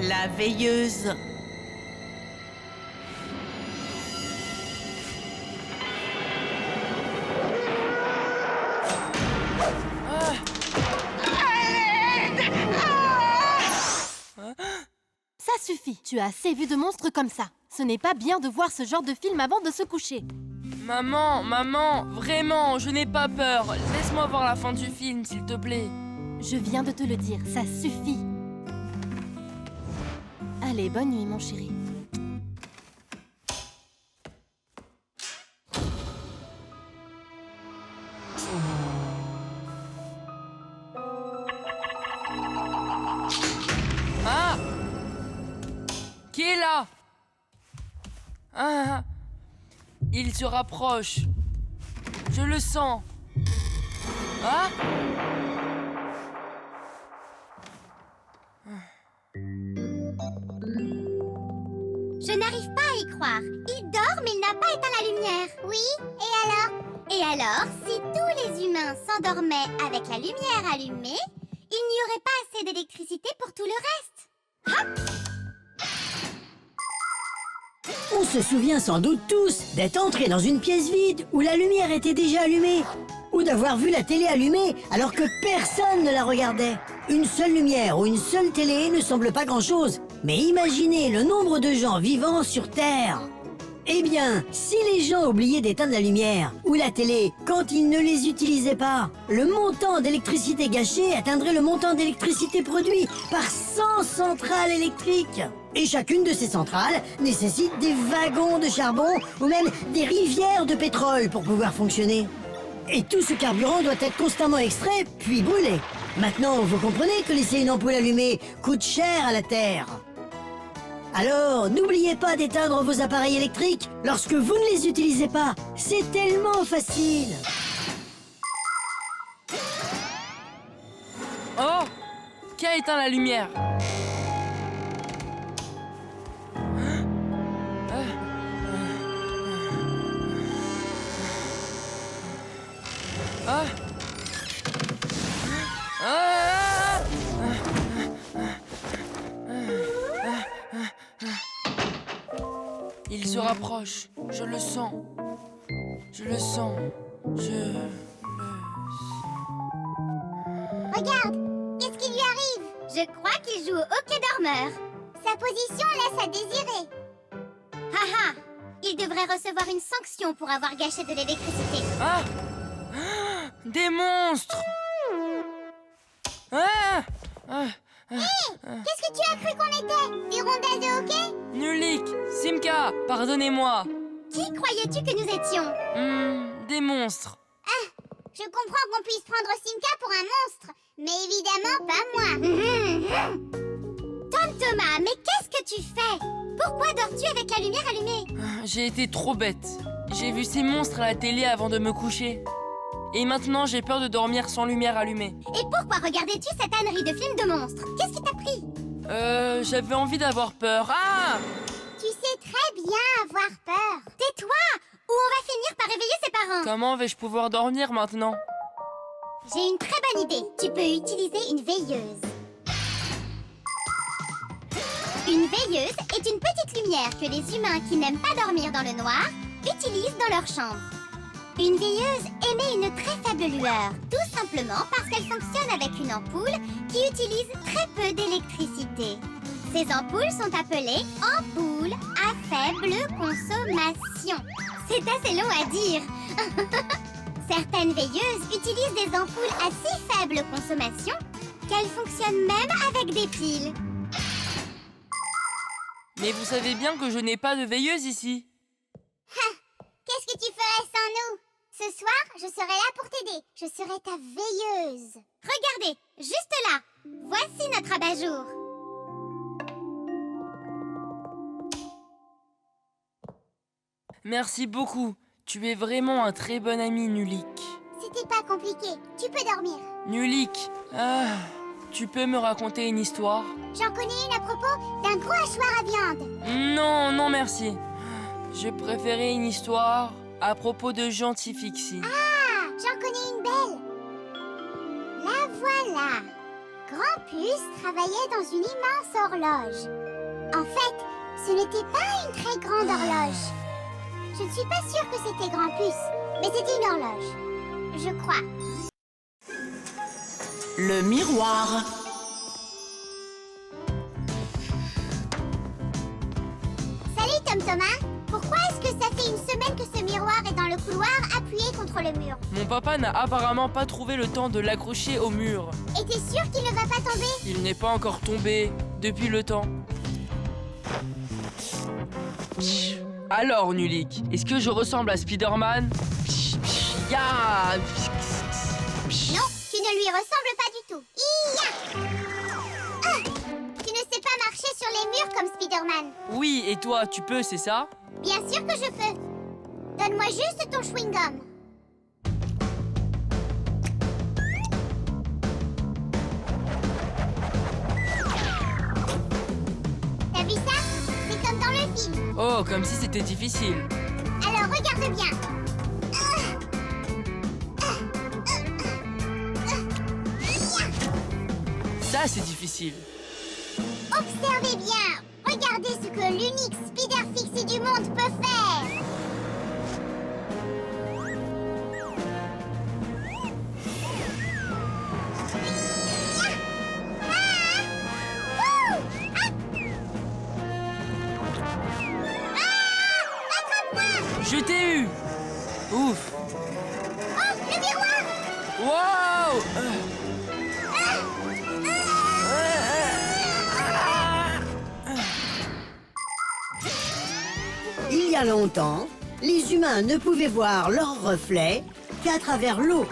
la veilleuse. Ça suffit, tu as assez vu de monstres comme ça. Ce n'est pas bien de voir ce genre de film avant de se coucher. Maman, vraiment, je n'ai pas peur. Laisse-moi voir la fin du film, s'il te plaît. Je viens de te le dire, ça suffit. Allez, bonne nuit, mon chéri. Ah! Qui est là? Ah! Il se rapproche. Je le sens. Ah! Je n'arrive pas à y croire. Il dort, mais il n'a pas éteint la lumière. Oui, et alors? Et alors, si tous les humains s'endormaient avec la lumière allumée, il n'y aurait pas assez d'électricité pour tout le reste. Hop! On se souvient sans doute tous d'être entrés dans une pièce vide où la lumière était déjà allumée, ou d'avoir vu la télé allumée alors que personne ne la regardait. Une seule lumière ou une seule télé ne semble pas grand-chose, mais imaginez le nombre de gens vivants sur Terre. Eh bien, si les gens oubliaient d'éteindre la lumière ou la télé quand ils ne les utilisaient pas, le montant d'électricité gâchée atteindrait le montant d'électricité produit par 100 centrales électriques. Et chacune de ces centrales nécessite des wagons de charbon ou même des rivières de pétrole pour pouvoir fonctionner. Et tout ce carburant doit être constamment extrait puis brûlé. Maintenant, vous comprenez que laisser une ampoule allumée coûte cher à la Terre. Alors, n'oubliez pas d'éteindre vos appareils électriques lorsque vous ne les utilisez pas. C'est tellement facile. Oh! Qui a éteint la lumière? Ah! Ah! Il se rapproche. Je le sens. Je le sens. Regarde, qu'est-ce qui lui arrive? Je crois qu'il joue au hockey dormeur. Sa position laisse à désirer. Haha, il devrait recevoir une sanction pour avoir gâché de l'électricité. Ah! Ah! Des monstres! Ah! Ah! Qu'est-ce que tu as cru qu'on était? Des rondelles de hockey? Nulik! Simka! Pardonnez-moi! Qui croyais-tu que nous étions? Des monstres. Je comprends qu'on puisse prendre Simka pour un monstre, mais évidemment pas moi. Tom Thomas, mais qu'est-ce que tu fais? Pourquoi dors-tu avec la lumière allumée? J'ai été trop bête. J'ai vu ces monstres à la télé avant de me coucher. Et maintenant, j'ai peur de dormir sans lumière allumée. Et pourquoi regardais-tu cette ânerie de film de monstres? Qu'est-ce qui t'a pris? J'avais envie d'avoir peur. Ah! Tu sais très bien avoir peur. Tais-toi, ou on va finir par réveiller ses parents. Comment vais-je pouvoir dormir maintenant? J'ai une très bonne idée. Tu peux utiliser une veilleuse. Une veilleuse est une petite lumière que les humains qui n'aiment pas dormir dans le noir utilisent dans leur chambre. Une veilleuse émet une très faible lueur, tout simplement parce qu'elle fonctionne avec une ampoule qui utilise très peu d'électricité. Ces ampoules sont appelées ampoules à faible consommation. C'est assez long à dire. Certaines veilleuses utilisent des ampoules à si faible consommation qu'elles fonctionnent même avec des piles. Mais vous savez bien que je n'ai pas de veilleuse ici. Qu'est-ce que tu ferais sans nous? Ce soir, je serai là pour t'aider. Je serai ta veilleuse. Regardez, juste là. Voici notre abat-jour. Merci beaucoup. Tu es vraiment un très bon ami, Nulik. C'était pas compliqué. Tu peux dormir. Nulik, tu peux me raconter une histoire? J'en connais une à propos d'un gros hachoir à viande. Non, merci. Je préférais une histoire à propos de gentils Fixie. Ah, j'en connais une belle. La voilà. grand puce travaillait dans une immense horloge. En fait, ce n'était pas une très grande horloge. Je ne suis pas sûre que c'était grand puce, mais c'était une horloge. Je crois. Le miroir. Salut Tom Thomas. Pourquoi est-ce que ça fait une semaine que ce miroir est dans le couloir appuyé contre le mur? Mon papa n'a apparemment pas trouvé le temps de l'accrocher au mur. Et t'es sûr qu'il ne va pas tomber? Il n'est pas encore tombé depuis le temps. Alors, Nulik, est-ce que je ressemble à Spider-Man? Ya! Non, tu ne lui ressembles pas du tout. Ia! Ah, tu ne sais pas marcher sur les murs comme Spider-Man. Oui, et toi, tu peux, c'est ça? Bien sûr que je peux. Donne-moi juste ton chewing-gum. T'as vu ça? C'est comme dans le film. Oh, comme si c'était difficile. Alors regarde bien. Ça, c'est difficile. Observez bien. Regardez ce que l'unique Spider Fixie du monde peut faire. Je t'ai eu! Ouf! Oh, le miroir! Wow! Il y a longtemps, les humains ne pouvaient voir leur reflet qu'à travers l'eau.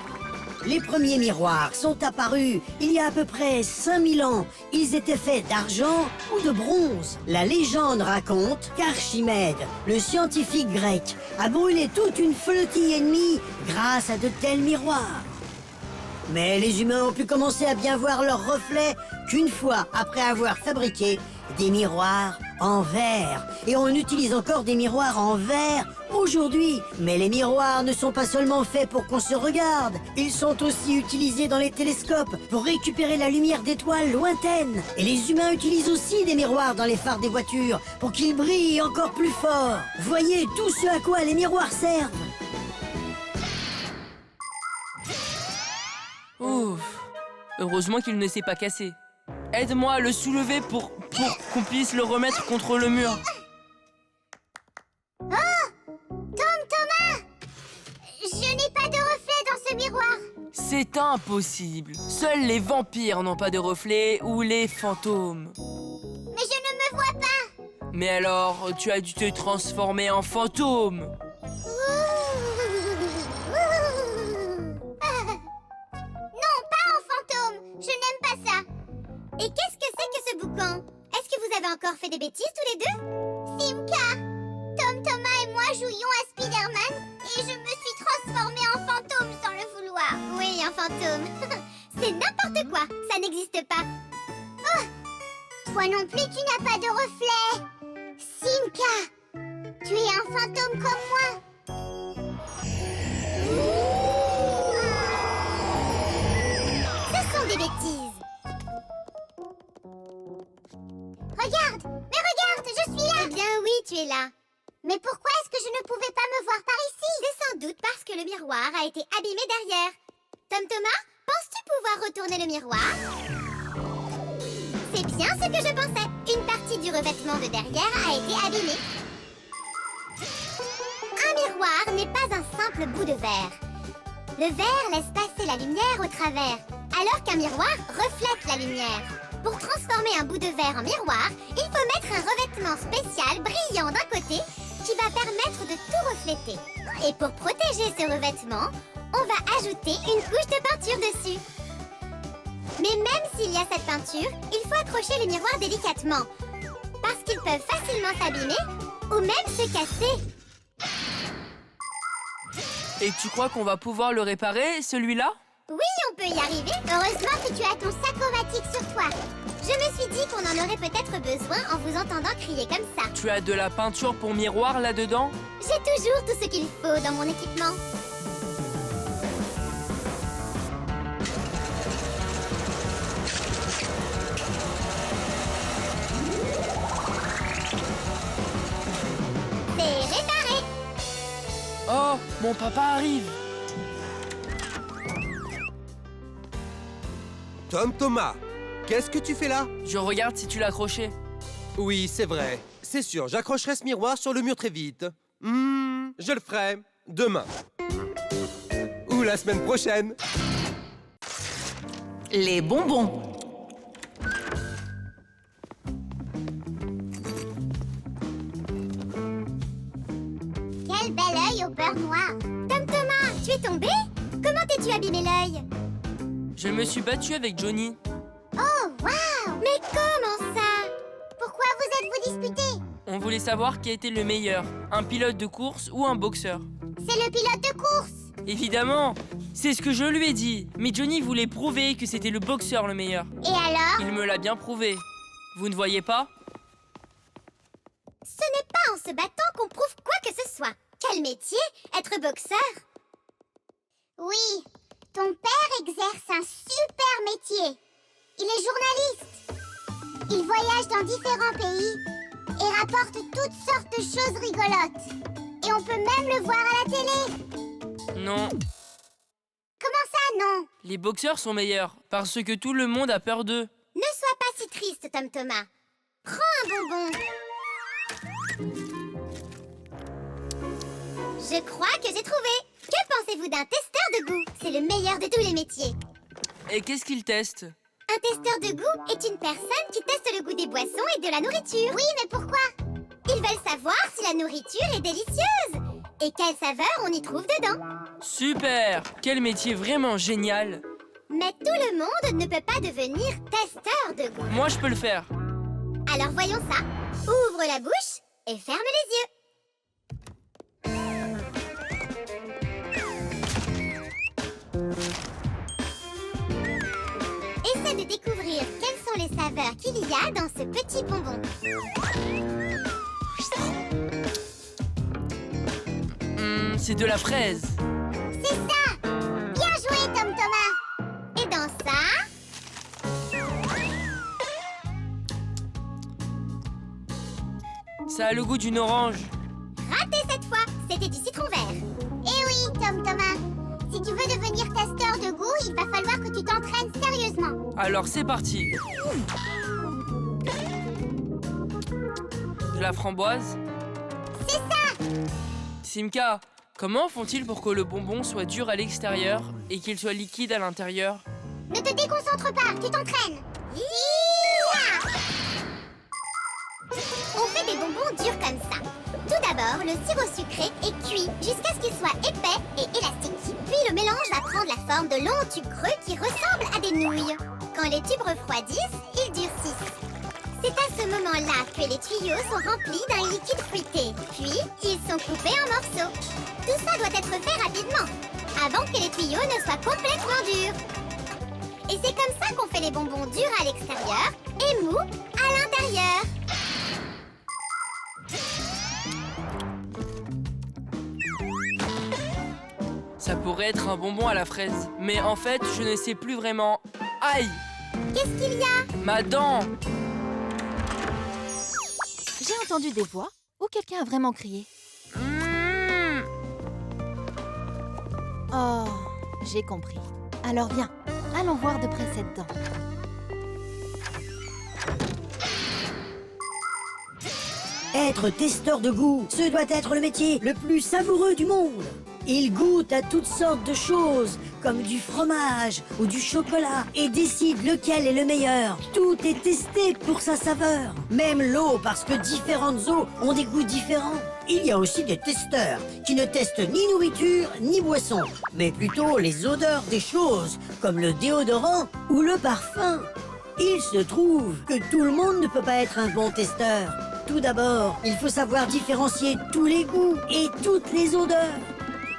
Les premiers miroirs sont apparus il y a à peu près 5000 ans. Ils étaient faits d'argent ou de bronze. La légende raconte qu'Archimède, le scientifique grec, a brûlé toute une flottille ennemie grâce à de tels miroirs. Mais les humains ont pu commencer à bien voir leur reflet qu'une fois après avoir fabriqué des miroirs en verre. Et on utilise encore des miroirs en verre aujourd'hui. Mais les miroirs ne sont pas seulement faits pour qu'on se regarde. Ils sont aussi utilisés dans les télescopes pour récupérer la lumière d'étoiles lointaines. Et les humains utilisent aussi des miroirs dans les phares des voitures pour qu'ils brillent encore plus fort. Voyez tout ce à quoi les miroirs servent. Ouf! Heureusement qu'il ne s'est pas cassé. Aide-moi à le soulever pour qu'on puisse le remettre contre le mur. Tom Thomas! Je n'ai pas de reflet dans ce miroir. C'est impossible. Seuls les vampires n'ont pas de reflet ou les fantômes. Mais je ne me vois pas. Mais alors, tu as dû te transformer en fantôme. Non, pas en fantôme. Je n'aime pas ça. Et qu'est-ce que c'est que ce boucan? Est-ce que vous avez encore fait des bêtises tous les deux? Simka! Tom Thomas et moi jouions à Spider-Man et je me suis transformée en fantôme sans le vouloir. Oui, un fantôme. C'est n'importe quoi. Ça n'existe pas. Oh! Toi non plus, tu n'as pas de reflet. Simka! Tu es un fantôme comme moi. Ce sont des bêtises. Regarde! Mais regarde, je suis là! Eh bien oui, tu es là. Mais pourquoi est-ce que je ne pouvais pas me voir par ici? C'est sans doute parce que le miroir a été abîmé derrière. Tom Thomas, penses-tu pouvoir retourner le miroir? C'est bien ce que je pensais. Une partie du revêtement de derrière a été abîmée. Un miroir n'est pas un simple bout de verre. Le verre laisse passer la lumière au travers, alors qu'un miroir reflète la lumière. Pour transformer un bout de verre en miroir, il faut mettre un revêtement spécial brillant d'un côté qui va permettre de tout refléter. Et pour protéger ce revêtement, on va ajouter une couche de peinture dessus. Mais même s'il y a cette peinture, il faut accrocher les miroirs délicatement, parce qu'ils peuvent facilement s'abîmer ou même se casser. Et tu crois qu'on va pouvoir le réparer, celui-là? Oui, on peut y arriver. Heureusement que tu as ton sacomatique sur toi. Je me suis dit qu'on en aurait peut-être besoin en vous entendant crier comme ça. Tu as de la peinture pour miroir là-dedans? J'ai toujours tout ce qu'il faut dans mon équipement. Mon papa arrive. Tom Thomas, qu'est-ce que tu fais là? Je regarde si tu l'as accroché. Oui, c'est vrai. C'est sûr, j'accrocherai ce miroir sur le mur très vite. Je le ferai demain. Ou la semaine prochaine. Les bonbons. Quel bel œil au beurre noir. Tom Thomas, tu es tombé? Comment t'es-tu abîmé l'œil? Je me suis battu avec Johnny. Oh, waouh! Mais comment ça? Pourquoi vous êtes-vous disputés? On voulait savoir qui était le meilleur, un pilote de course ou un boxeur. C'est le pilote de course. Évidemment, c'est ce que je lui ai dit. Mais Johnny voulait prouver que c'était le boxeur le meilleur. Et alors? Il me l'a bien prouvé. Vous ne voyez pas? Ce n'est pas en se battant qu'on prouve quoi que ce soit. Quel métier? Être boxeur? Oui, ton père exerce un super métier. Il est journaliste. Il voyage dans différents pays et rapporte toutes sortes de choses rigolotes. Et on peut même le voir à la télé. Non, Comment ça, non? les boxeurs sont meilleurs, parce que tout le monde a peur d'eux. Ne sois pas si triste, Tom Thomas. Prends un bonbon. Je crois que j'ai trouvé. Que pensez-vous d'un testeur de goût? C'est le meilleur de tous les métiers. Et qu'est-ce qu'ils testent? Un testeur de goût est une personne qui teste le goût des boissons et de la nourriture. Oui, mais pourquoi? Ils veulent savoir si la nourriture est délicieuse et quelle saveur on y trouve dedans. Super! Quel métier vraiment génial! Mais tout le monde ne peut pas devenir testeur de goût. Moi, je peux le faire. Alors voyons ça. Ouvre la bouche et ferme les yeux. Essaie de découvrir quelles sont les saveurs qu'il y a dans ce petit bonbon. C'est de la fraise. C'est ça! Bien joué, Tom Thomas! Et dans ça... Ça a le goût d'une orange. Raté cette fois! C'était du citron vert. Eh oui, Tom Thomas! Si tu veux devenir testeur de goût, il va falloir que tu t'entraînes sérieusement. Alors, c'est parti. De la framboise. C'est ça! Simka, comment font-ils pour que le bonbon soit dur à l'extérieur et qu'il soit liquide à l'intérieur? Ne te déconcentre pas, tu t'entraînes. Hi-ya! On fait des bonbons durs comme ça. Tout d'abord, le sirop sucré est cuit jusqu'à ce qu'il soit épais et élastique. Puis le mélange va prendre la forme de longs tubes creux qui ressemblent à des nouilles. Quand les tubes refroidissent, ils durcissent. C'est à ce moment-là que les tuyaux sont remplis d'un liquide fruité. Puis, ils sont coupés en morceaux. Tout ça doit être fait rapidement, avant que les tuyaux ne soient complètement durs. Et c'est comme ça qu'on fait les bonbons durs à l'extérieur et mous à l'intérieur. Ça pourrait être un bonbon à la fraise. Mais en fait, je ne sais plus vraiment. Aïe! Qu'est-ce qu'il y a? Ma dent! J'ai entendu des voix ou quelqu'un a vraiment crié? Oh, j'ai compris. Alors viens, allons voir de près cette dent. Être testeur de goût, ce doit être le métier le plus savoureux du monde. Il goûte à toutes sortes de choses, comme du fromage ou du chocolat, et décide lequel est le meilleur. Tout est testé pour sa saveur. Même l'eau, parce que différentes eaux ont des goûts différents. Il y a aussi des testeurs qui ne testent ni nourriture ni boisson, mais plutôt les odeurs des choses, comme le déodorant ou le parfum. Il se trouve que tout le monde ne peut pas être un bon testeur. Tout d'abord, il faut savoir différencier tous les goûts et toutes les odeurs.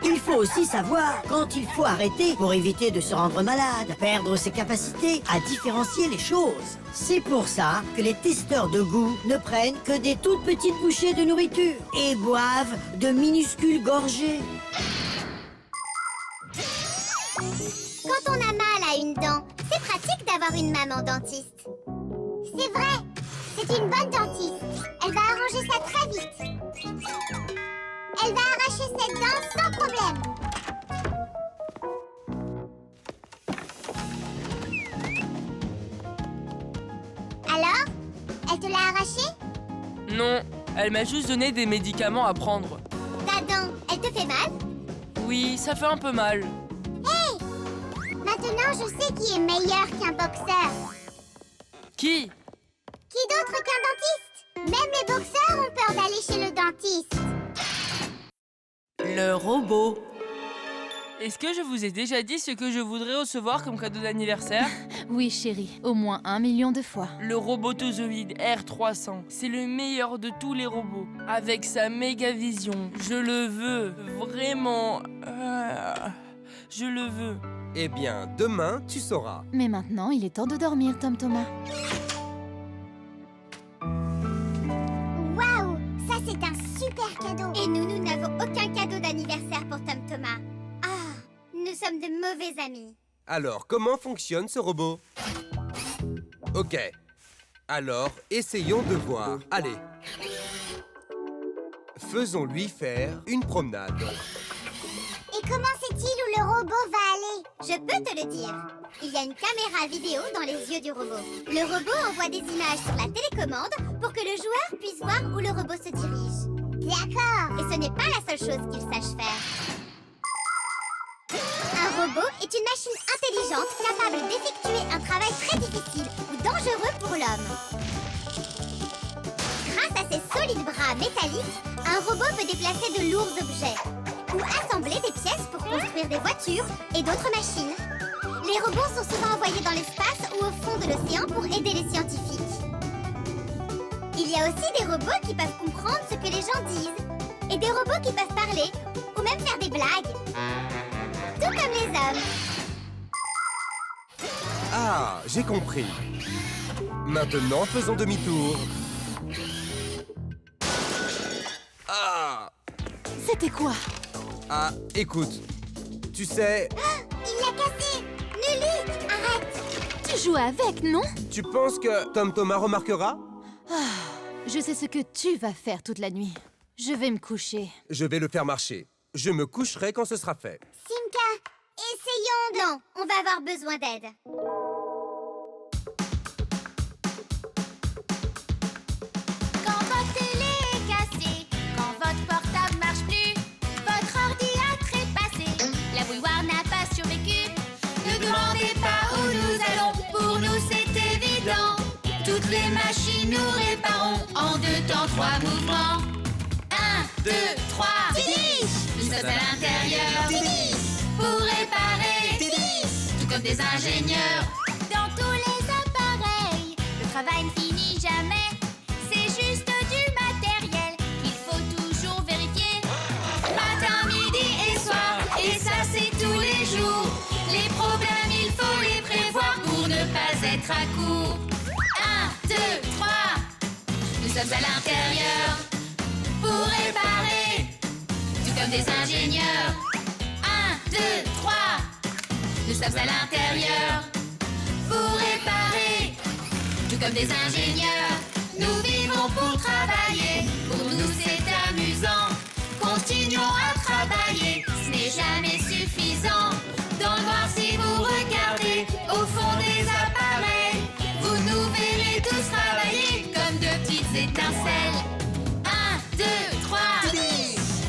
Il faut aussi savoir quand il faut arrêter pour éviter de se rendre malade, perdre ses capacités à différencier les choses. C'est pour ça que les testeurs de goût ne prennent que des toutes petites bouchées de nourriture et boivent de minuscules gorgées. Quand on a mal à une dent, c'est pratique d'avoir une maman dentiste. C'est vrai, c'est une bonne dentiste. Elle va arranger ça très vite. Elle va arracher cette dent sans problème. Elle te l'a arraché? Non, elle m'a juste donné des médicaments à prendre. Ta dent, elle te fait mal? Oui, ça fait un peu mal. Maintenant, je sais qui est meilleur qu'un boxeur. Qui? Qui d'autre qu'un dentiste? Même les boxeurs ont peur d'aller chez le dentiste. Le robot. Est-ce que je vous ai déjà dit ce que je voudrais recevoir comme cadeau d'anniversaire? Oui, chérie, au moins 1 million de fois. Le robotozoïde R300. C'est le meilleur de tous les robots. Avec sa méga vision. Je le veux. Vraiment. Je le veux. Eh bien, demain, tu sauras. Mais maintenant, il est temps de dormir, Tom Thomas. Waouh, ça c'est un super cadeau. Et nous n'avons aucun cadeau d'anniversaire pour Tom Thomas. Ah, nous sommes de mauvais amis. Alors, comment fonctionne ce robot? Ok. Alors, essayons de voir. Allez. Faisons-lui faire une promenade. Et comment sait-il où le robot va aller? Je peux te le dire. Il y a une caméra vidéo dans les yeux du robot. Le robot envoie des images sur la télécommande pour que le joueur puisse voir où le robot se dirige. D'accord. Et ce n'est pas la seule chose qu'il sache faire. Un robot est une machine intelligente capable d'effectuer un travail très difficile ou dangereux pour l'homme. Grâce à ses solides bras métalliques, un robot peut déplacer de lourds objets ou assembler des pièces pour construire des voitures et d'autres machines. Les robots sont souvent envoyés dans l'espace ou au fond de l'océan pour aider les scientifiques. Il y a aussi des robots qui peuvent comprendre ce que les gens disent et des robots qui peuvent parler ou même faire des blagues. Tout comme les hommes. Ah, j'ai compris. Maintenant, faisons demi-tour. Ah! C'était quoi? Ah, écoute. Tu sais, Il l'a cassé. Nulu, arrête. Tu joues avec, non? tu penses que Tom Thomas remarquera? Je sais ce que tu vas faire toute la nuit. Je vais me coucher. Je vais le faire marcher. Je me coucherai quand ce sera fait. Simka, essayons. Non, on va avoir besoin d'aide. Quand votre télé est cassée, quand votre portable marche plus, votre ordi a trépassé, la bouilloire n'a pas survécu. Ne demandez pas où nous allons, pour nous c'est évident. Toutes les machines nous réparons en 2 temps 3 mouvements. 1, 2, 3, nous sommes à l'intérieur pour réparer, tout comme des ingénieurs. Dans tous les appareils, le travail ne finit jamais. C'est juste du matériel qu'il faut toujours vérifier. Matin, midi et soir, et ça c'est tous les jours. Les problèmes, il faut les prévoir pour ne pas être à court. 1, 2, 3, nous sommes à l'intérieur pour réparer, tout comme des ingénieurs. 1, 2, 3, nous sommes à l'intérieur pour réparer, tout comme des ingénieurs. Nous vivons pour travailler, pour nous c'est amusant. Continuons à travailler, ce n'est jamais suffisant. Dans le noir si vous regardez au fond des appareils, vous nous verrez tous travailler comme de petites étincelles. 1, 2, 3,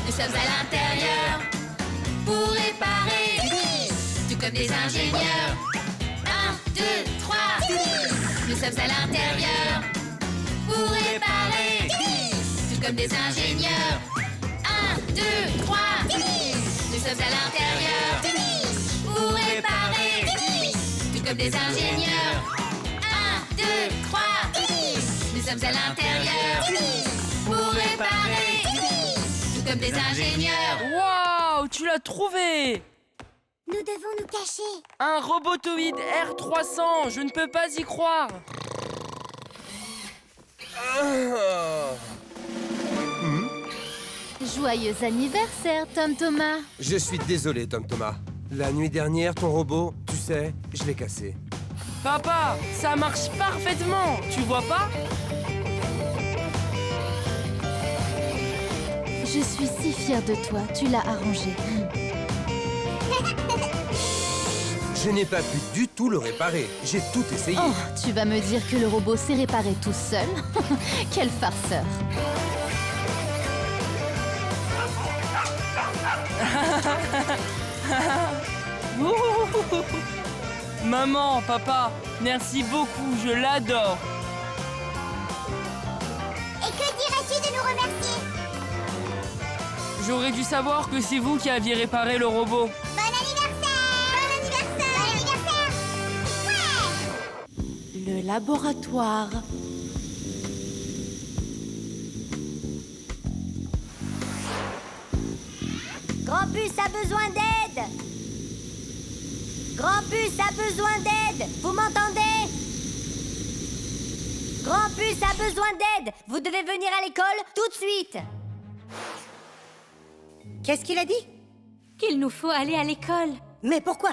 nous sommes à l'intérieur pour réparer, tout comme des ingénieurs. 1, 2, 3, nous sommes à l'intérieur pour réparer, tout comme des ingénieurs. 1, 2, 3, nous sommes à l'intérieur pour réparer, tout comme des ingénieurs. 1, 2, 3, nous sommes à l'intérieur pour réparer, tout comme des ingénieurs. Waouh, tu l'as trouvé! Nous devons nous cacher. Un robotoïde R300, je ne peux pas y croire. Ah. Joyeux anniversaire, Tom Thomas. Je suis désolé, Tom Thomas. La nuit dernière, ton robot, tu sais, je l'ai cassé. Papa, ça marche parfaitement, tu vois pas? Je suis si fière de toi, tu l'as arrangé. Je n'ai pas pu du tout le réparer. J'ai tout essayé. Oh, tu vas me dire que le robot s'est réparé tout seul? Quel farceur! Maman, papa, merci beaucoup, je l'adore. Et que dirais-tu de nous remercier? J'aurais dû savoir que c'est vous qui aviez réparé le robot. Bon anniversaire! Bon anniversaire! Bon anniversaire! Ouais! Le laboratoire. Grampus a besoin d'aide! Grampus a besoin d'aide! Vous m'entendez? Grampus a besoin d'aide! Vous devez venir à l'école tout de suite! Qu'est-ce qu'il a dit? Qu'il nous faut aller à l'école. Mais pourquoi?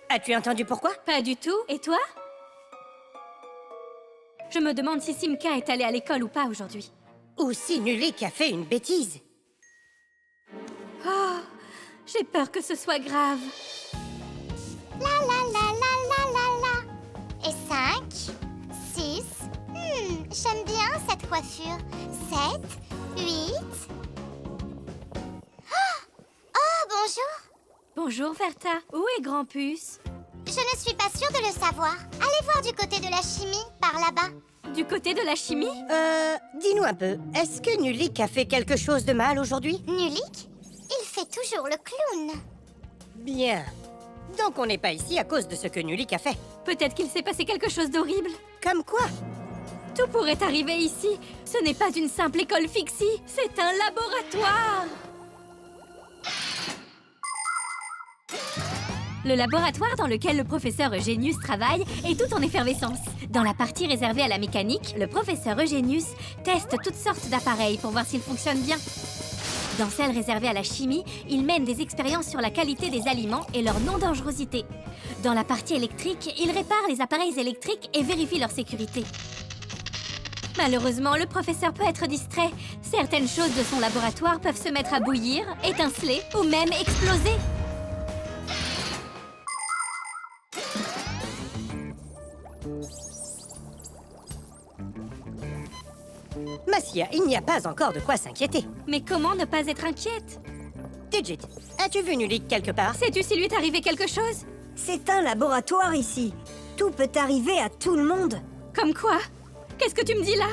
As-tu entendu pourquoi? Pas du tout. Et toi? Je me demande si Simka est allée à l'école ou pas aujourd'hui. Ou si Nulik a fait une bêtise? Oh, j'ai peur que ce soit grave. La la la la la la la. Et 5, 6. J'aime bien cette coiffure. 7, 8. Oh, bonjour. Bonjour, Verta. Où est Grampus? Je ne suis pas sûre de le savoir. Allez voir du côté de la chimie, par là-bas. Du côté de la chimie? Dis-nous un peu, est-ce que Nulik a fait quelque chose de mal aujourd'hui? Nulik? Il fait toujours le clown. Bien. Donc on n'est pas ici à cause de ce que Nulik a fait. Peut-être qu'il s'est passé quelque chose d'horrible. Comme quoi? Tout pourrait arriver ici. Ce n'est pas une simple école fixie, c'est un laboratoire. Le laboratoire dans lequel le professeur Eugenius travaille est tout en effervescence. Dans la partie réservée à la mécanique, le professeur Eugenius teste toutes sortes d'appareils pour voir s'ils fonctionnent bien. Dans celle réservée à la chimie, il mène des expériences sur la qualité des aliments et leur non-dangerosité. Dans la partie électrique, il répare les appareils électriques et vérifie leur sécurité. Malheureusement, le professeur peut être distrait. Certaines choses de son laboratoire peuvent se mettre à bouillir, étinceler ou même exploser. Massia, il n'y a pas encore de quoi s'inquiéter. Mais comment ne pas être inquiète? Digit, as-tu vu Nulik quelque part? Sais-tu s'il lui est arrivé quelque chose? C'est un laboratoire ici. Tout peut arriver à tout le monde. Comme quoi? Qu'est-ce que tu me dis là?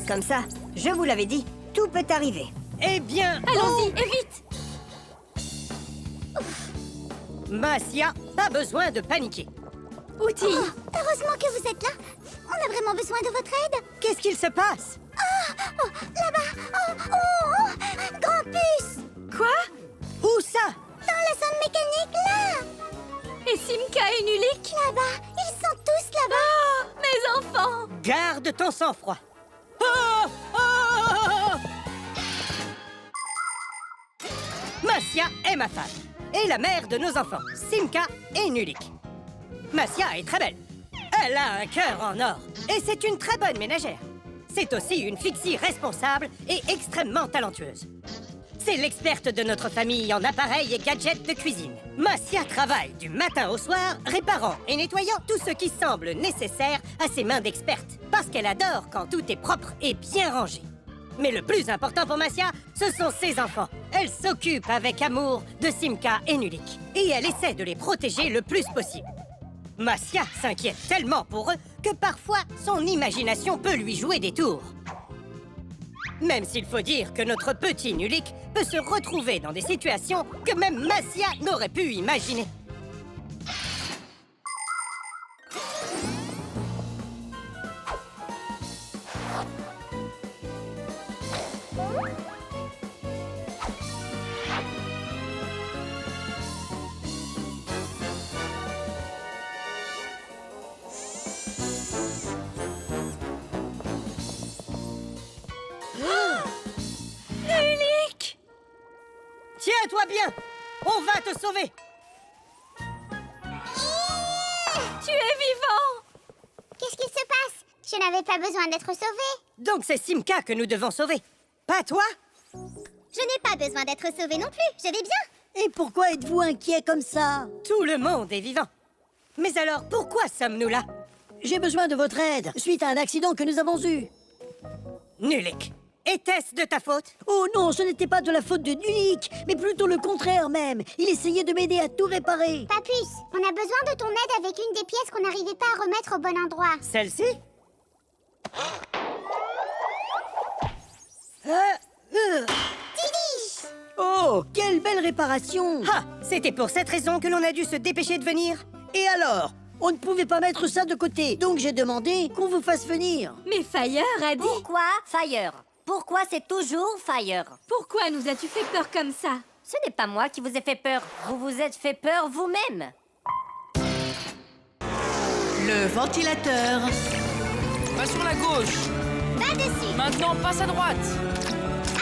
Comme ça, je vous l'avais dit, tout peut arriver. Eh bien... Allons-y, et vite! Massia, pas besoin de paniquer. Outil! Heureusement que vous êtes là. On a vraiment besoin de votre aide. Qu'est-ce qu'il se passe? Là-bas. Oh, Grampus. Quoi? Où ça? Dans la zone mécanique, là. Et Simka et Nulik? Là-bas. Ils sont tous là-bas. Oh, mes enfants! Garde ton sang-froid. Oh! Oh! Massia est ma femme et la mère de nos enfants, Simka et Nulik. Massia est très belle. Elle a un cœur en or et c'est une très bonne ménagère. C'est aussi une fixie responsable et extrêmement talentueuse. C'est l'experte de notre famille en appareils et gadgets de cuisine. Massia travaille du matin au soir, réparant et nettoyant tout ce qui semble nécessaire à ses mains d'experte. Parce qu'elle adore quand tout est propre et bien rangé. Mais le plus important pour Massia, ce sont ses enfants. Elle s'occupe avec amour de Simka et Nulik. Et elle essaie de les protéger le plus possible. Massia s'inquiète tellement pour eux que parfois son imagination peut lui jouer des tours. Même s'il faut dire que notre petit Nulik peut se retrouver dans des situations que même Massia n'aurait pu imaginer. Nulik! Tiens-toi bien! On va te sauver! Tu es vivant! Qu'est-ce qu'il se passe? Je n'avais pas besoin d'être sauvée. Donc c'est Simka que nous devons sauver. Pas toi? Je n'ai pas besoin d'être sauvée non plus. Je vais bien. Et pourquoi êtes-vous inquiet comme ça? Tout le monde est vivant. Mais alors, pourquoi sommes-nous là? J'ai besoin de votre aide, suite à un accident que nous avons eu. Nulik, était-ce de ta faute? Oh non, ce n'était pas de la faute de Nulik, mais plutôt le contraire même. Il essayait de m'aider à tout réparer. Papus, on a besoin de ton aide avec une des pièces qu'on n'arrivait pas à remettre au bon endroit. Celle-ci? Tidiche! Oh, quelle belle réparation! Ah, c'était pour cette raison que l'on a dû se dépêcher de venir. Et alors? On ne pouvait pas mettre ça de côté, donc j'ai demandé qu'on vous fasse venir. Mais Fire a dit... Pourquoi Fire? Pourquoi c'est toujours Fire? Pourquoi nous as-tu fait peur comme ça? Ce n'est pas moi qui vous ai fait peur. Vous vous êtes fait peur vous-même. Le ventilateur. Va sur la gauche. Va dessus! Maintenant, passe à droite.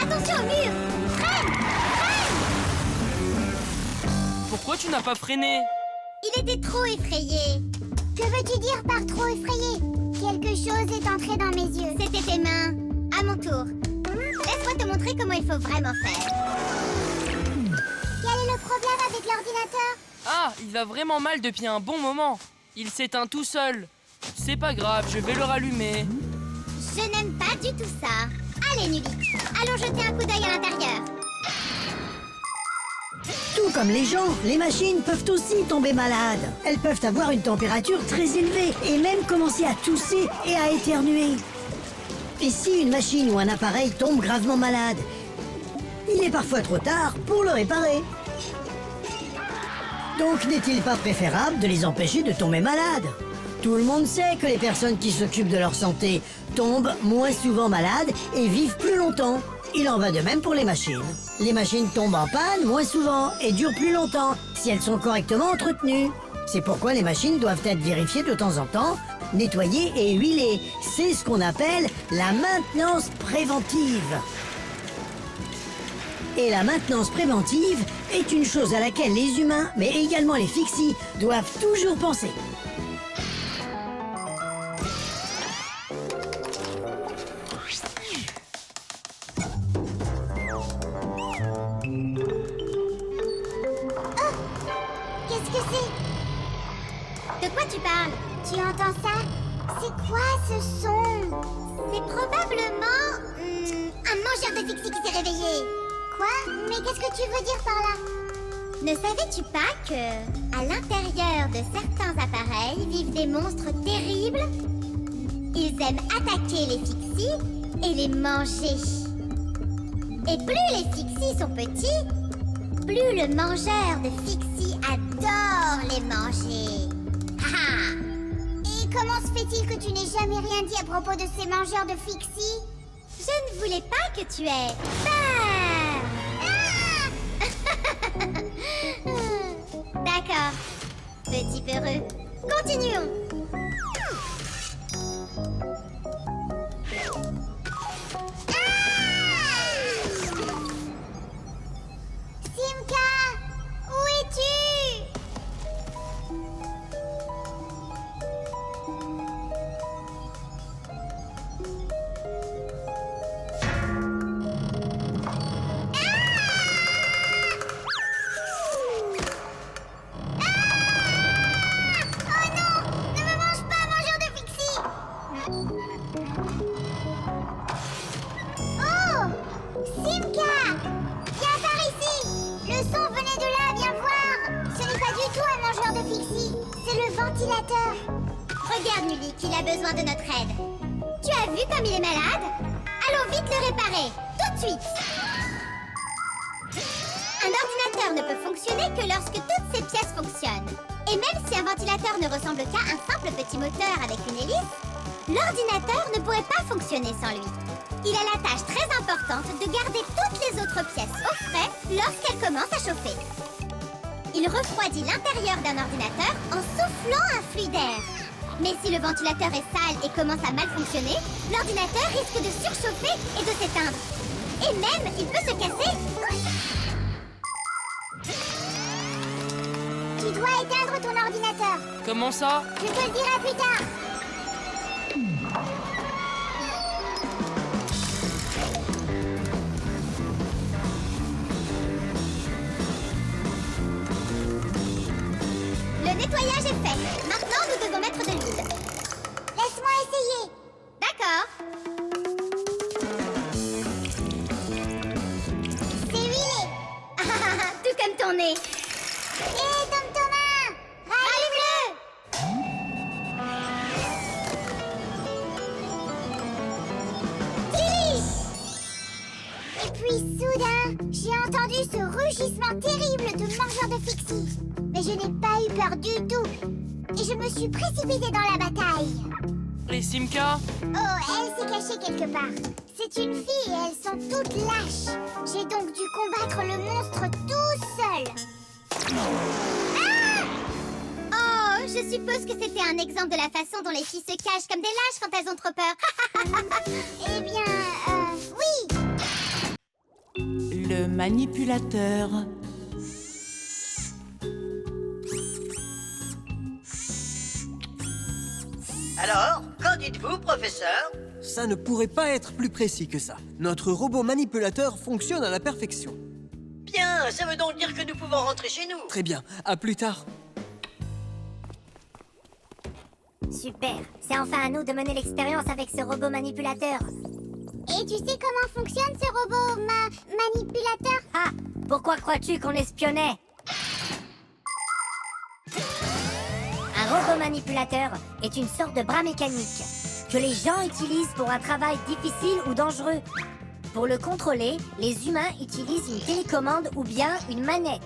Attention au mur! Freine! Pourquoi tu n'as pas freiné? Il était trop effrayé. Que veux-tu dire par trop effrayé? Quelque chose est entré dans mes yeux. C'était tes mains. À mon tour. Laisse-moi te montrer comment il faut vraiment faire. Quel est le problème avec l'ordinateur? Ah, il va vraiment mal depuis un bon moment. Il s'éteint tout seul. C'est pas grave, je vais le rallumer. Je n'aime pas du tout ça. Allez, Nulik, allons jeter un coup d'œil à l'intérieur. Tout comme les gens, les machines peuvent aussi tomber malades. Elles peuvent avoir une température très élevée et même commencer à tousser et à éternuer. Et si une machine ou un appareil tombe gravement malade, il est parfois trop tard pour le réparer. Donc n'est-il pas préférable de les empêcher de tomber malades? Tout le monde sait que les personnes qui s'occupent de leur santé tombent moins souvent malades et vivent plus longtemps. Il en va de même pour les machines. Les machines tombent en panne moins souvent et durent plus longtemps si elles sont correctement entretenues. C'est pourquoi les machines doivent être vérifiées de temps en temps, nettoyées et huilées. C'est ce qu'on appelle la maintenance préventive. Et la maintenance préventive est une chose à laquelle les humains, mais également les fixies, doivent toujours penser. Qu'est-ce que c'est? De quoi tu parles? Tu entends ça? C'est quoi ce son? C'est probablement... un mangeur de fixie qui s'est réveillé. Quoi? Mais qu'est-ce que tu veux dire par là? Ne savais-tu pas que, à l'intérieur de certains appareils, vivent des monstres terribles? Ils aiment attaquer les fixies et les manger. Et plus les fixies sont petits, plus le mangeur de fixie adore les manger. Ah! Et comment se fait-il que tu n'aies jamais rien dit à propos de ces mangeurs de fixie? Je ne voulais pas que tu aies peur. Ah! D'accord, petit peureux. Continuons. Simka, où es-tu? Oh non! Ne me mange pas, mangeur de fixie! Oh! Simka! Viens par ici! Le son venait de là, viens voir! Ce n'est pas du tout un mangeur de fixie, c'est le ventilateur. Regarde, Nulik, il a besoin de notre aide. Tu as vu comme il est malade? Allons vite le réparer, tout de suite! Un ordinateur ne peut fonctionner que lorsque toutes ses pièces fonctionnent. Et même si un ventilateur ne ressemble qu'à un simple petit moteur avec une hélice, l'ordinateur ne pourrait pas fonctionner sans lui. Il a la tâche très importante de garder toutes les autres pièces au frais lorsqu'elles commencent à chauffer. Il refroidit l'intérieur d'un ordinateur en soufflant un fluide d'air. Mais si le ventilateur est sale et commence à mal fonctionner, l'ordinateur risque de surchauffer et de s'éteindre. Et même, il peut se casser. Tu dois éteindre ton ordinateur. Comment ça? Je te le dirai plus tard. nettoyage est fait. Maintenant, nous devons mettre de l'huile. Laisse-moi essayer. D'accord. C'est huilé. Tout comme ton nez. Hé, Tom Thomas, rallume-le. Et puis soudain, j'ai entendu ce rugissement terrible de mangeur de Fixie. Mais je n'ai pas eu peur du tout. Et je me suis précipitée dans la bataille. Et Simka? Oh, elle s'est cachée quelque part. C'est une fille et elles sont toutes lâches. J'ai donc dû combattre le monstre tout seul. Ah! Oh, je suppose que c'était un exemple de la façon dont les filles se cachent comme des lâches quand elles ont trop peur. Eh bien, oui. Le manipulateur. Alors, qu'en dites-vous, professeur? Ça ne pourrait pas être plus précis que ça. Notre robot manipulateur fonctionne à la perfection. Bien, ça veut donc dire que nous pouvons rentrer chez nous. Très bien, à plus tard. Super, c'est enfin à nous de mener l'expérience avec ce robot manipulateur. Et tu sais comment fonctionne ce robot manipulateur? Ah, pourquoi crois-tu qu'on espionnait? Un robot manipulateur est une sorte de bras mécanique que les gens utilisent pour un travail difficile ou dangereux. Pour le contrôler, les humains utilisent une télécommande ou bien une manette.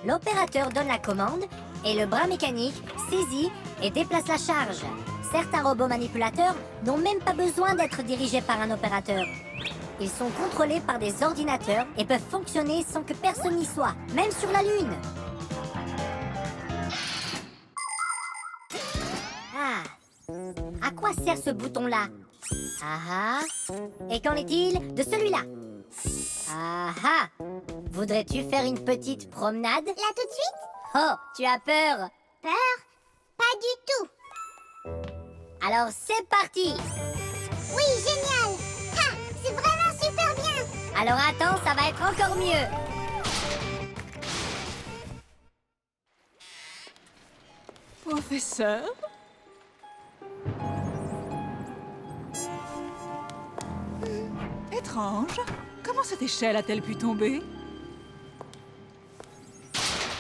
L'opérateur donne la commande et le bras mécanique saisit et déplace la charge. Certains robots manipulateurs n'ont même pas besoin d'être dirigés par un opérateur. Ils sont contrôlés par des ordinateurs et peuvent fonctionner sans que personne n'y soit, même sur la Lune. Ah, à quoi sert ce bouton-là? Ah ah. Et qu'en est-il de celui-là? Ah ah. Voudrais-tu faire une petite promenade? Là tout de suite? Oh, tu as peur? Peur? Pas du tout. Alors c'est parti! Oui, génial! Ha! C'est vraiment super bien! Alors attends, ça va être encore mieux! Professeur? Étrange. Comment cette échelle a-t-elle pu tomber?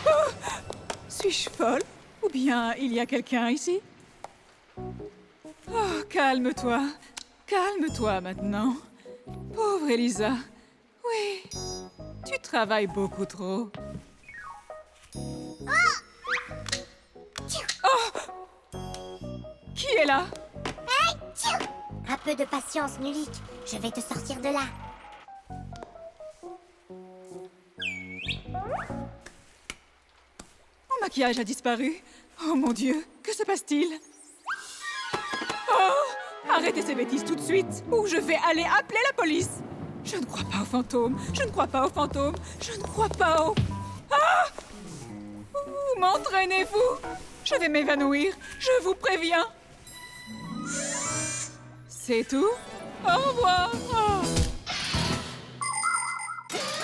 Oh! Suis-je folle? Ou bien il y a quelqu'un ici? Oh, calme-toi. Calme-toi maintenant. Pauvre Elisa. Oui, tu travailles beaucoup trop. Oh! Qui est là? Un peu de patience, Nulik. Je vais te sortir de là. Mon maquillage a disparu. Oh mon Dieu, que se passe-t-il? Oh! Arrêtez ces bêtises tout de suite, ou je vais aller appeler la police. Je ne crois pas aux fantômes. Je ne crois pas aux fantômes. Je ne crois pas aux... Ah! Où m'entraînez-vous? Je vais m'évanouir. Je vous préviens. C'est tout? Au revoir. Oh.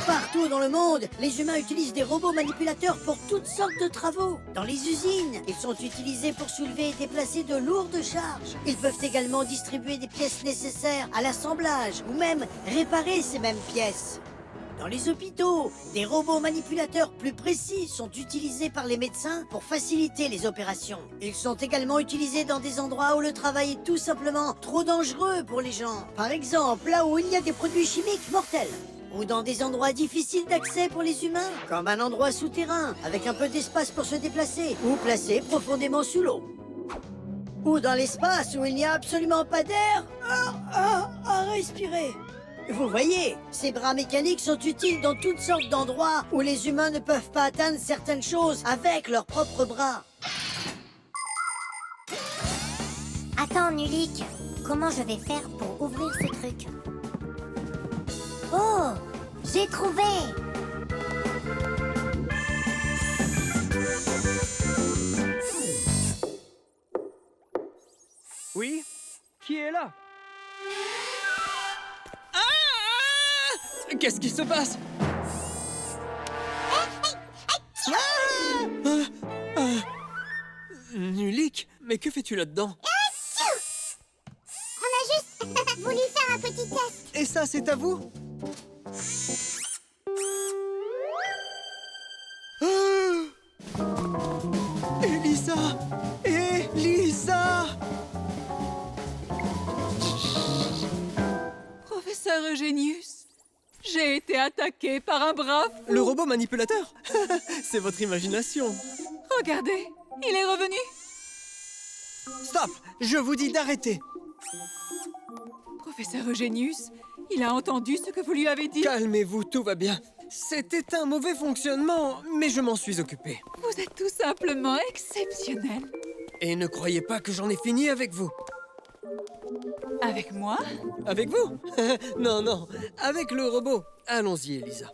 Partout dans le monde, les humains utilisent des robots manipulateurs pour toutes sortes de travaux. Dans les usines, ils sont utilisés pour soulever et déplacer de lourdes charges. Ils peuvent également distribuer des pièces nécessaires à l'assemblage ou même réparer ces mêmes pièces. Dans les hôpitaux, des robots manipulateurs plus précis sont utilisés par les médecins pour faciliter les opérations. Ils sont également utilisés dans des endroits où le travail est tout simplement trop dangereux pour les gens. Par exemple, là où il y a des produits chimiques mortels. Ou dans des endroits difficiles d'accès pour les humains, comme un endroit souterrain, avec un peu d'espace pour se déplacer, ou placé profondément sous l'eau. Ou dans l'espace où il n'y a absolument pas d'air à respirer. Vous voyez, ces bras mécaniques sont utiles dans toutes sortes d'endroits où les humains ne peuvent pas atteindre certaines choses avec leurs propres bras. Attends, Nulik. Comment je vais faire pour ouvrir ce truc? Oh! J'ai trouvé! Oui? Qui est là? Qu'est-ce qui se passe? Mais que fais-tu là-dedans? On a juste voulu faire un petit test. Et ça, c'est à vous? Elisa! Elisa! Professeur Eugenius, j'ai été attaquée par un brave fou. Le robot manipulateur? C'est votre imagination. Regardez, il est revenu. Stop! Je vous dis d'arrêter. Professeur Eugenius, il a entendu ce que vous lui avez dit. Calmez-vous, tout va bien. C'était un mauvais fonctionnement, mais je m'en suis occupé. Vous êtes tout simplement exceptionnel. Et ne croyez pas que j'en ai fini avec vous. Avec moi? Avec vous? Non, non, avec le robot. Allons-y, Elisa.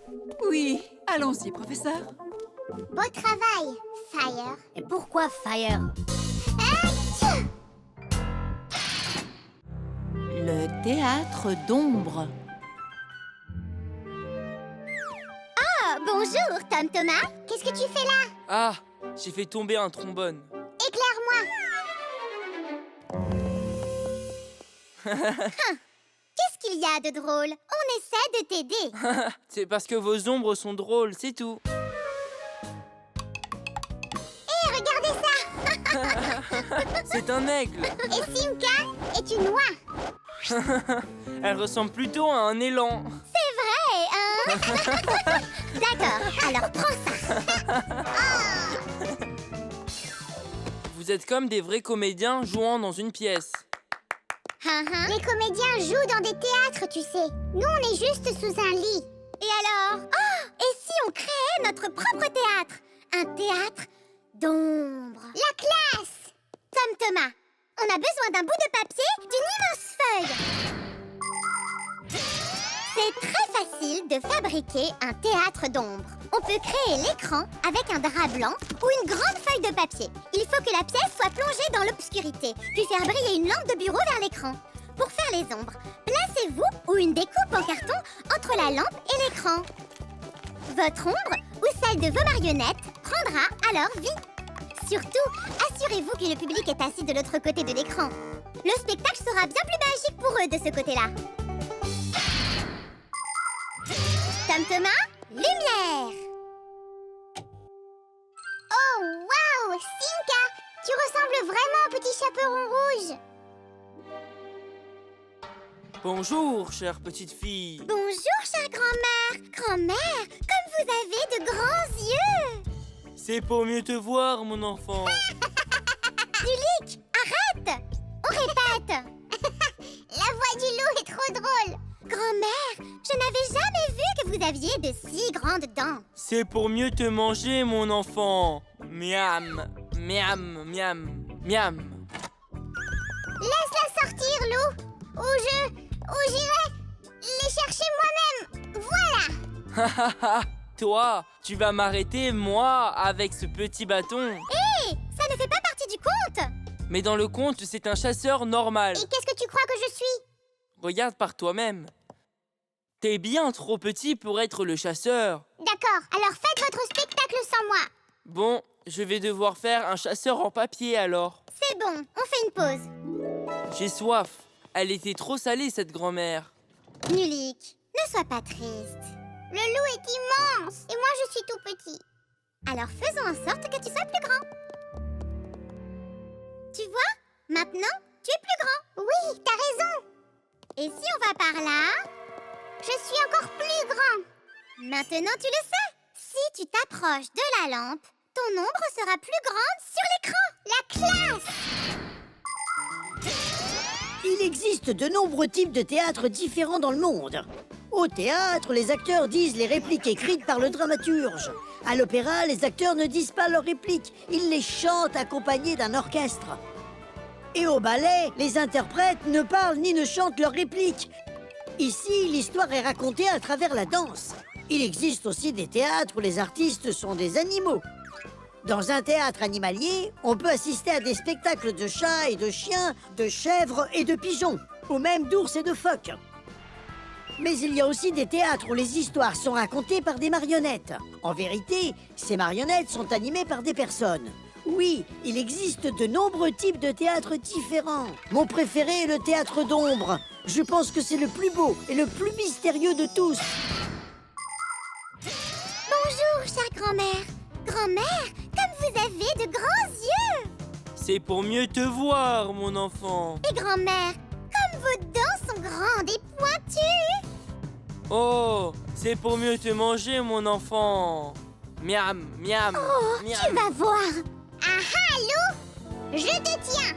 Oui, allons-y, professeur. Beau travail, Fire. Et pourquoi Fire? Le théâtre d'ombre. Oh, bonjour, Tom Thomas. Qu'est-ce que tu fais là? Ah, j'ai fait tomber un trombone. Éclaire-moi. Qu'est-ce qu'il y a de drôle? On essaie de t'aider. C'est parce que vos ombres sont drôles, c'est tout. Hé, regardez ça. C'est un aigle. Et Simka est une oie. Elle ressemble plutôt à un élan. C'est vrai, hein? D'accord, alors prends ça. Vous êtes comme des vrais comédiens jouant dans une pièce. Les comédiens jouent dans des théâtres, tu sais. Nous, on est juste sous un lit. Et alors? Oh, et si on créait notre propre théâtre? Un théâtre d'ombre. La classe! Tom Thomas, on a besoin d'un bout de papier, d'une immense feuille. C'est très facile de fabriquer un théâtre d'ombre. On peut créer l'écran avec un drap blanc ou une grande feuille de papier. Il faut que la pièce soit plongée dans l'obscurité, puis faire briller une lampe de bureau vers l'écran. Pour faire les ombres, placez-vous ou une découpe en carton entre la lampe et l'écran. Votre ombre ou celle de vos marionnettes prendra alors vie. Surtout, assurez-vous que le public est assis de l'autre côté de l'écran. Le spectacle sera bien plus magique pour eux de ce côté-là. Tom Thomas, lumière! Oh, waouh! Simka, tu ressembles vraiment au petit chaperon rouge. Bonjour, chère petite fille. Bonjour, chère grand-mère. Grand-mère, comme vous avez de grands yeux. C'est pour mieux te voir, mon enfant. Lulic, arrête! On répète. La voix du loup est trop drôle. Grand-mère, je n'avais jamais vu que vous aviez de si grandes dents. C'est pour mieux te manger, mon enfant. Miam, miam, miam, miam. Laisse-la sortir, loup. Ou j'irai les chercher moi-même. Voilà. Toi, tu vas m'arrêter, moi, avec ce petit bâton. Hé, ça ne fait pas partie du conte. Mais dans le conte, c'est un chasseur normal. Et qu'est-ce que tu crois que je suis? Regarde par toi-même. T'es bien trop petit pour être le chasseur. D'accord, alors faites votre spectacle sans moi. Bon, je vais devoir faire un chasseur en papier alors. C'est bon, on fait une pause. J'ai soif. Elle était trop salée, cette grand-mère. Nulik, ne sois pas triste. Le loup est immense et moi je suis tout petit. Alors faisons en sorte que tu sois plus grand. Tu vois, maintenant tu es plus grand. Oui, t'as raison. Et si on va par là, je suis encore plus grand. Maintenant tu le sais. Si tu t'approches de la lampe, ton ombre sera plus grande sur l'écran. La classe! Il existe de nombreux types de théâtre différents dans le monde. Au théâtre, les acteurs disent les répliques écrites par le dramaturge. À l'opéra, les acteurs ne disent pas leurs répliques, ils les chantent accompagnés d'un orchestre. Et au ballet, les interprètes ne parlent ni ne chantent leurs répliques. Ici, l'histoire est racontée à travers la danse. Il existe aussi des théâtres où les artistes sont des animaux. Dans un théâtre animalier, on peut assister à des spectacles de chats et de chiens, de chèvres et de pigeons, ou même d'ours et de phoques. Mais il y a aussi des théâtres où les histoires sont racontées par des marionnettes. En vérité, ces marionnettes sont animées par des personnes. Oui, il existe de nombreux types de théâtres différents. Mon préféré est le théâtre d'ombre. Je pense que c'est le plus beau et le plus mystérieux de tous. Bonjour, chère grand-mère. Grand-mère, comme vous avez de grands yeux. C'est pour mieux te voir, mon enfant. Et grand-mère, comme vos dents sont grandes et pointues. Oh, c'est pour mieux te manger, mon enfant. Miam, miam, Oh, miam. tu vas voir. Ah ah, Lou, je te tiens.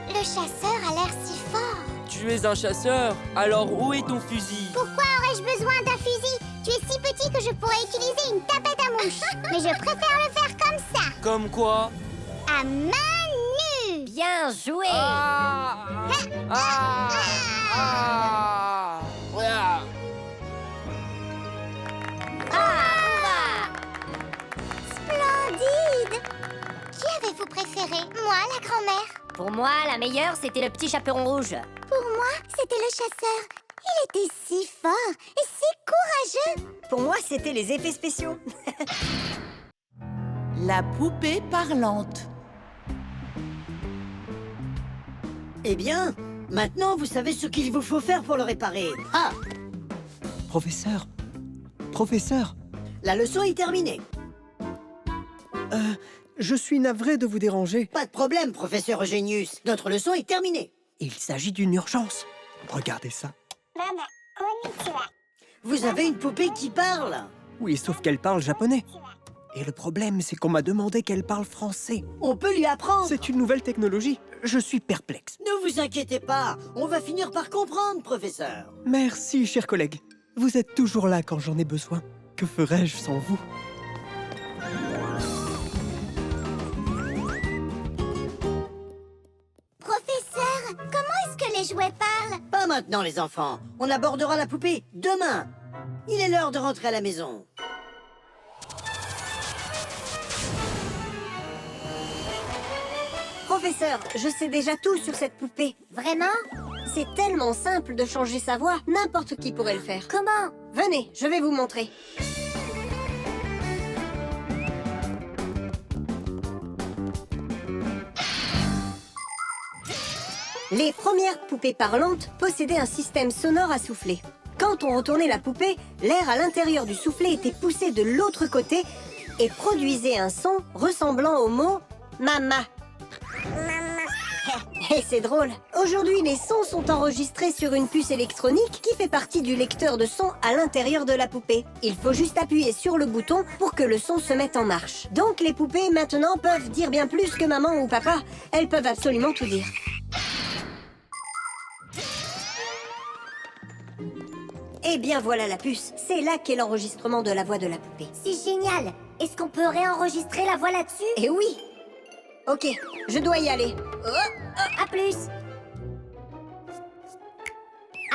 Le chasseur a l'air si fort. Tu es un chasseur, alors où est ton fusil? Pourquoi aurais-je besoin d'un fusil? Tu es si petit que je pourrais utiliser une tapette à mouche. Mais je préfère le faire comme ça, Comme quoi? à main nue. Bien joué. Splendide. Qui avez-vous préféré? Moi, la grand-mère? Pour moi, la meilleure, c'était le petit chaperon rouge. Pour moi, c'était le chasseur. Il était si fort et si courageux. Pour moi, c'était les effets spéciaux. La poupée parlante. Eh bien, maintenant vous savez ce qu'il vous faut faire pour le réparer. Ah, Professeur. Professeur. la leçon est terminée. Je suis navré de vous déranger. Pas de problème, professeur Eugenius. Notre leçon est terminée. Il s'agit d'une urgence. Regardez ça. Vous avez une poupée qui parle. Oui, sauf qu'elle parle japonais. Et le problème, c'est qu'on m'a demandé qu'elle parle français. On peut lui apprendre. C'est une nouvelle technologie. Je suis perplexe. Ne vous inquiétez pas, on va finir par comprendre, professeur. Merci, chers collègues. Vous êtes toujours là quand j'en ai besoin. Que ferais-je sans vous? Professeur, comment est-ce que les jouets parlent? Pas maintenant, les enfants. On abordera la poupée demain. Il est l'heure de rentrer à la maison. Professeur, je sais déjà tout sur cette poupée. Vraiment? C'est tellement simple de changer sa voix, n'importe qui pourrait le faire. Comment? Venez, je vais vous montrer. Les premières poupées parlantes possédaient un système sonore à souffler. Quand on retournait la poupée, l'air à l'intérieur du soufflet était poussé de l'autre côté et produisait un son ressemblant au mot « mama ». Et c'est drôle. Aujourd'hui, les sons sont enregistrés sur une puce électronique qui fait partie du lecteur de son à l'intérieur de la poupée. Il faut juste appuyer sur le bouton pour que le son se mette en marche. Donc les poupées maintenant peuvent dire bien plus que maman ou papa. Elles peuvent absolument tout dire. Eh bien voilà la puce. C'est là qu'est l'enregistrement de la voix de la poupée. C'est génial. Est-ce qu'on peut réenregistrer la voix là-dessus? Eh oui. Ok, je dois y aller. À plus.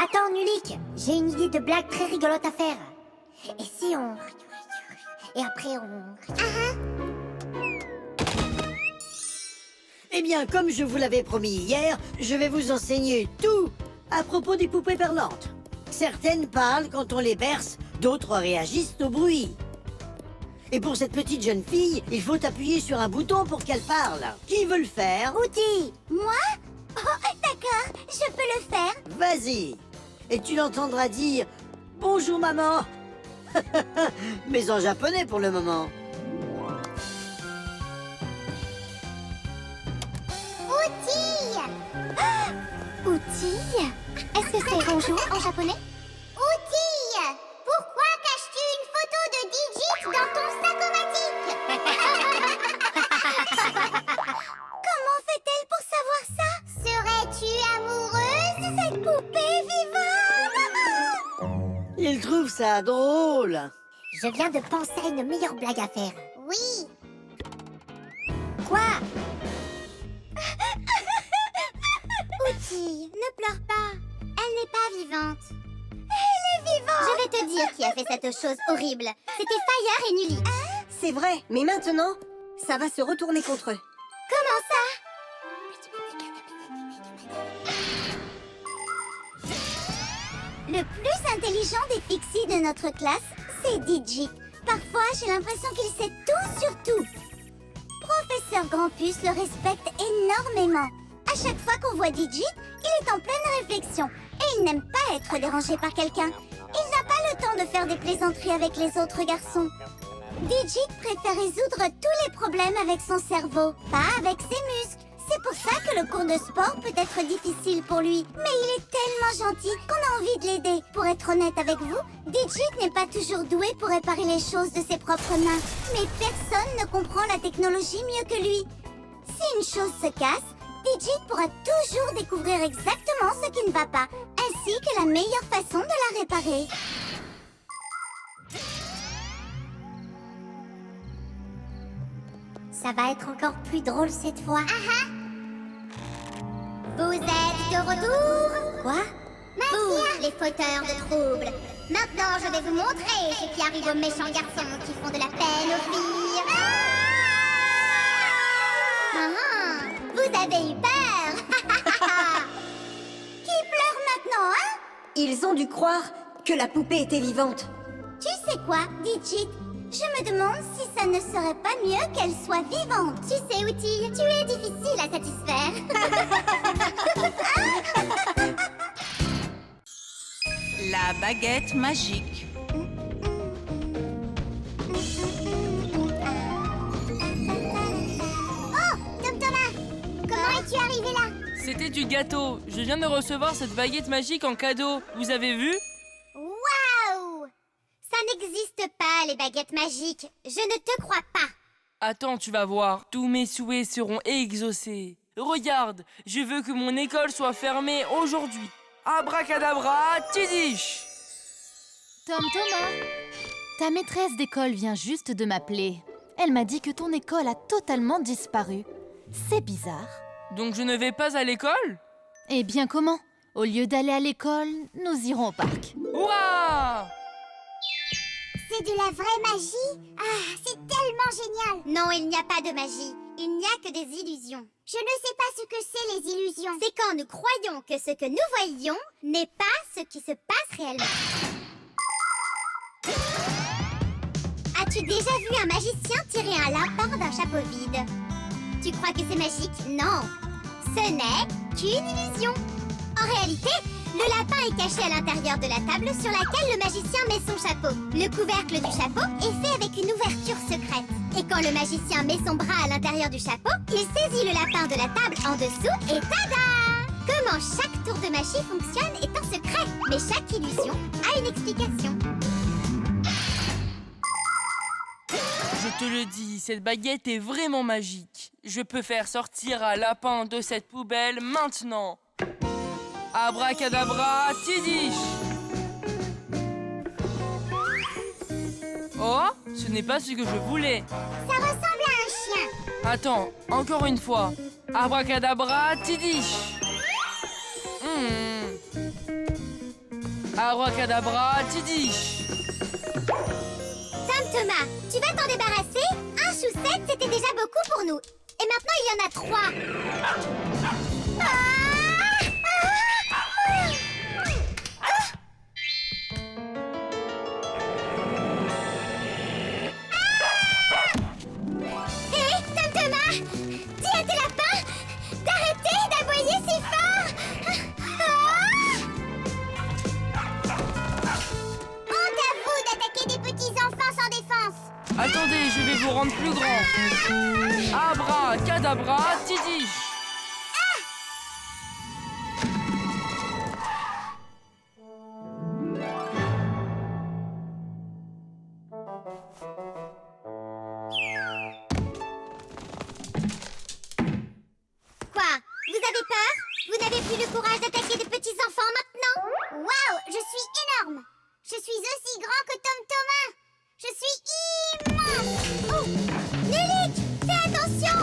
Attends, Nulik, j'ai une idée de blague très rigolote à faire. Et si on... Et après on... Eh bien, comme je vous l'avais promis hier, je vais vous enseigner tout à propos des poupées parlantes. Certaines parlent quand on les berce, d'autres réagissent au bruit. Et pour cette petite jeune fille, il faut appuyer sur un bouton pour qu'elle parle. Qui veut le faire? Outil. Moi? Oh, d'accord, je peux le faire. Vas-y. Et tu l'entendras dire « Bonjour maman !» Mais en japonais pour le moment. Outil. Outil? Est-ce que c'est bonjour en japonais? Outil. Pourquoi caches-tu une photo de Digit dans ton sac-o-matic? Comment fait-elle pour savoir ça? Serais-tu amoureuse de cette poupée vivante? Il trouve ça drôle. Je viens de penser à une meilleure blague à faire. Oui. Quoi? Outil, ne pleure pas. Elle n'est pas vivante. Elle est vivante. Je vais te dire qui a fait cette chose horrible. C'était Fire et Nully. C'est vrai, mais maintenant, ça va se retourner contre eux. Comment ça? Le plus intelligent des pixies de notre classe, c'est Digit. Parfois, j'ai l'impression qu'il sait tout sur tout. professeur Grampus le respecte énormément. À chaque fois qu'on voit Digit, il est en pleine réflexion et il n'aime pas être dérangé par quelqu'un. Il n'a pas le temps de faire des plaisanteries avec les autres garçons. Digit préfère résoudre tous les problèmes avec son cerveau, pas avec ses muscles. C'est pour ça que le cours de sport peut être difficile pour lui. Mais il est tellement gentil qu'on a envie de l'aider. Pour être honnête avec vous, Digit n'est pas toujours doué pour réparer les choses de ses propres mains. Mais personne ne comprend la technologie mieux que lui. Si une chose se casse, Digit pourra toujours découvrir exactement ce qui ne va pas, ainsi que la meilleure façon de la réparer. Ça va être encore plus drôle cette fois. Vous êtes de retour? Quoi? Vous, les fauteurs de troubles. Maintenant, je vais vous montrer ce qui arrive aux méchants garçons qui font de la peine aux filles. Vous avez eu peur. Qui pleure maintenant, hein? Ils ont dû croire que la poupée était vivante. Tu sais quoi, Digit? Je me demande si ça ne serait pas mieux qu'elle soit vivante. Tu sais, Outil, tu es difficile à satisfaire. La baguette magique. Oh, Tom Thomas, comment es-tu arrivé là? C'était du gâteau. Je viens de recevoir cette baguette magique en cadeau. Vous avez vu? Waouh! Ça n'existe pas, les baguettes magiques. Je ne te crois pas. Attends, tu vas voir. Tous mes souhaits seront exaucés. Regarde, je veux que mon école soit fermée aujourd'hui. Abracadabra, tidiche! Tom Thomas, ta maîtresse d'école vient juste de m'appeler. Elle m'a dit que ton école a totalement disparu. C'est bizarre. Donc je ne vais pas à l'école? Eh bien comment? Au lieu d'aller à l'école, nous irons au parc. Ouah! C'est de la vraie magie? Ah, c'est tellement génial! Non, il n'y a pas de magie. Il n'y a que des illusions. Je ne sais pas ce que c'est les illusions. C'est quand nous croyons que ce que nous voyons n'est pas ce qui se passe réellement. As-tu déjà vu un magicien tirer un lapin d'un chapeau vide? Tu crois que c'est magique? Non. Ce n'est qu'une illusion. En réalité, le lapin est caché à l'intérieur de la table sur laquelle le magicien met son chapeau. Le couvercle du chapeau est fait avec une ouverture secrète. Et quand le magicien met son bras à l'intérieur du chapeau, il saisit le lapin de la table en dessous et tada! Comment chaque tour de magie fonctionne est un secret, mais chaque illusion a une explication. Je te le dis, cette baguette est vraiment magique. Je peux faire sortir un lapin de cette poubelle maintenant. Abracadabra, tidiche! Oh, ce n'est pas ce que je voulais. Ça ressemble à un chien. Attends, encore une fois. Abracadabra, tidiche! Abracadabra, tidiche! Tom Thomas, tu vas t'en débarrasser? Un choussette, c'était déjà beaucoup pour nous. Et maintenant, il y en a 3. Hé, Tom Thomas, dis à tes lapins d'arrêter d'aboyer si fort. Honte à vous d'attaquer des petits enfants sans défense. Attendez, je vais vous rendre plus grand. Abracadabra, tidiche! Quoi? Vous avez peur? Vous n'avez plus le courage d'attaquer des petits enfants maintenant? Waouh, je suis énorme! Je suis aussi grand que Tom Thomas! Je suis immense! Oh! Lilith, fais attention!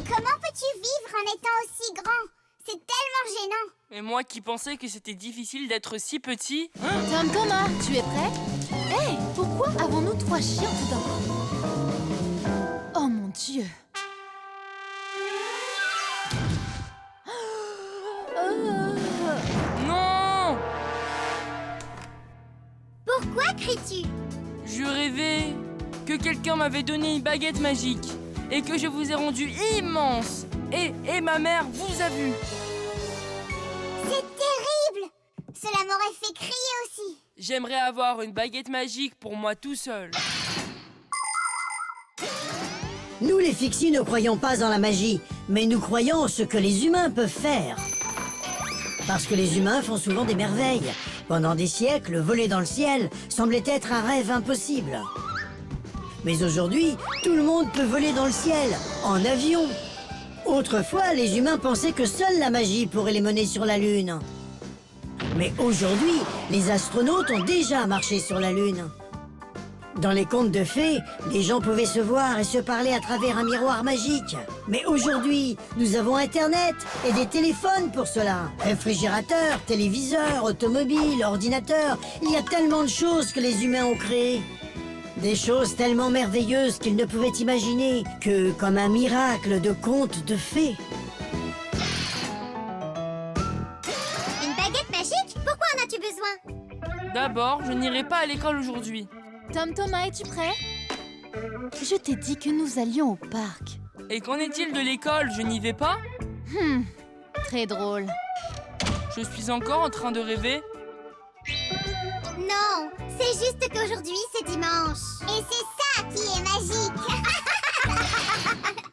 Comment peux-tu vivre en étant aussi grand? C'est tellement gênant! Et moi qui pensais que c'était difficile d'être si petit. Tom Thomas, tu es prêt? Hé, pourquoi avons-nous 3 chiens tout d'un coup? Oh mon Dieu! Non! Pourquoi cries-tu? Je rêvais que quelqu'un m'avait donné une baguette magique et que je vous ai rendu immense. Et ma mère vous a vu. C'est terrible! Cela m'aurait fait crier aussi. J'aimerais avoir une baguette magique pour moi tout seul. Nous, les Fixies, ne croyons pas en la magie, mais nous croyons en ce que les humains peuvent faire. Parce que les humains font souvent des merveilles. Pendant des siècles, voler dans le ciel semblait être un rêve impossible. Mais aujourd'hui, tout le monde peut voler dans le ciel, en avion. Autrefois, les humains pensaient que seule la magie pourrait les mener sur la Lune. Mais aujourd'hui, les astronautes ont déjà marché sur la Lune. Dans les contes de fées, les gens pouvaient se voir et se parler à travers un miroir magique. Mais aujourd'hui, nous avons Internet et des téléphones pour cela. Réfrigérateurs, téléviseurs, automobiles, ordinateurs. Il y a tellement de choses que les humains ont créées. Des choses tellement merveilleuses qu'ils ne pouvaient imaginer que comme un miracle de contes de fées. Une baguette magique? Pourquoi en as-tu besoin? D'abord, je n'irai pas à l'école aujourd'hui. Tom Thomas, es-tu prêt? Je t'ai dit que nous allions au parc. Et qu'en est-il de l'école? Je n'y vais pas? Très drôle. Je suis encore en train de rêver. Non, c'est juste qu'aujourd'hui c'est dimanche. Et c'est ça qui est magique.